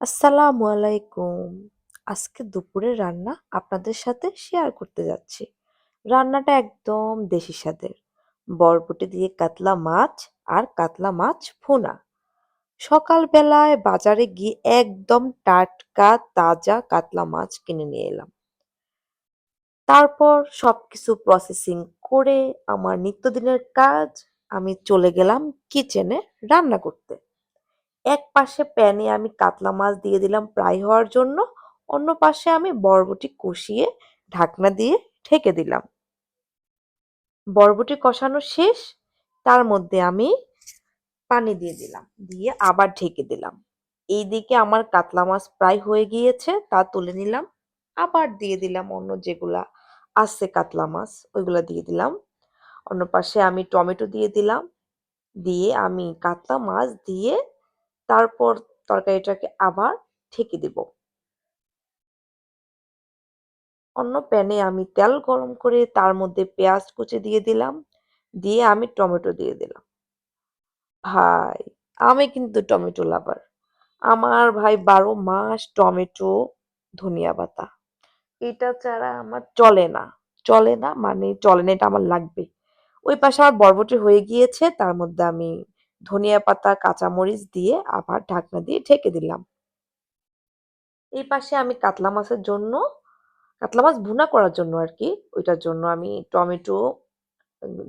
আসসালামু আলাইকুম। আজকে দুপুরের রান্না আপনাদের সাথে শেয়ার করতে যাচ্ছি। রান্নাটা একদম দেশি স্বাদের। বরবটি দিয়ে কাতলা মাছ আর কাতলা মাছ ভুনা। সকালবেলায় বাজারে গিয়ে একদম টাটকা তাজা কাতলা মাছ কিনে নিয়ে এলাম। তারপর সবকিছু প্রসেসিং করে আমার নিত্যদিনের কাজ আমি চলে গেলাম কিচেনে রান্না করতে। একপাশে প্যানে আমি কাতলা মাছ দিয়ে দিলাম ফ্রাই হওয়ার জন্য, অন্য পাশে আমি বরবটি কষিয়ে ঢাকনা দিয়ে ঢেকে দিলাম। বরবটি কষানো শেষ, তার মধ্যে আমি পানি দিয়ে দিলাম, দিয়ে আবার ঢেকে দিলাম। এইদিকে আমার কাতলা মাছ প্রায় হয়ে গিয়েছে, তা তুলে নিলাম। আবার দিয়ে দিলাম অন্য যেগুলা আছে কাতলা মাছ, ওইগুলা দিয়ে দিলাম। অন্য পাশে আমি টমেটো দিয়ে দিলাম, দিয়ে আমি কাতলা মাছ দিয়ে তারপর তরকারিটাকে আবার ঢেকে দিব। অন্য প্যানে আমি তেল গরম করে তার মধ্যে পেঁয়াজ কুচি দিয়ে দিলাম, দিয়ে আমি টমেটো দিয়ে দিলাম। ভাই, আমি কিন্তু টমেটো লাভার। আমার ভাই ১২ মাস টমেটো, ধনিয়া পাতা। এটা ছাড়া আমার চলে না। চলে না মানে চলে না, এটা আমার লাগবে। ওই পাশে আমার বরবটি হয়ে গিয়েছে, তার মধ্যে আমি ধনিয়া পাতা, কাঁচামরিচ দিয়ে আবার ঢাকনা দিয়ে ঢেকে দিলাম। এই পাশে আমি কাতলা মাছ ভুনা করার জন্য আরকি, ওইটার জন্য আমি টমেটো,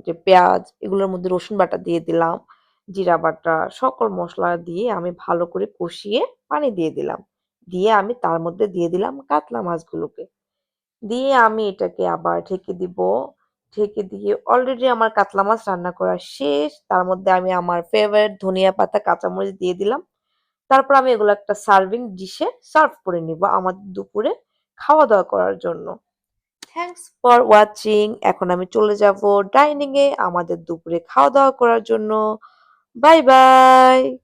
যে পেঁয়াজ এগুলোর মধ্যে রসুন বাটা দিয়ে দিলাম, জিরা বাটা, সকল মসলা দিয়ে আমি ভালো করে কষিয়ে পানি দিয়ে দিলাম। দিয়ে আমি তার মধ্যে দিয়ে দিলাম কাতলা মাছগুলোকে। দিয়ে আমি এটাকে আবার ঢেকে দিব। ঢেকে দিয়ে অলরেডি আমার কাতলা মাছ রান্না করা শেষ। তার মধ্যে আমি আমার ফেভারিট ধনিয়া পাতা, কাঁচামরিচ দিয়ে দিলাম। তারপর আমি এগুলো একটা সার্ভিং ডিশে সার্ভ করে নিব আমাদের দুপুরে খাওয়া-দাওয়া করার জন্য। Thanks for watching. এখন আমি চলে যাব ডাইনিং এ আমাদের দুপুরে খাওয়া-দাওয়া করার জন্য। Bye bye.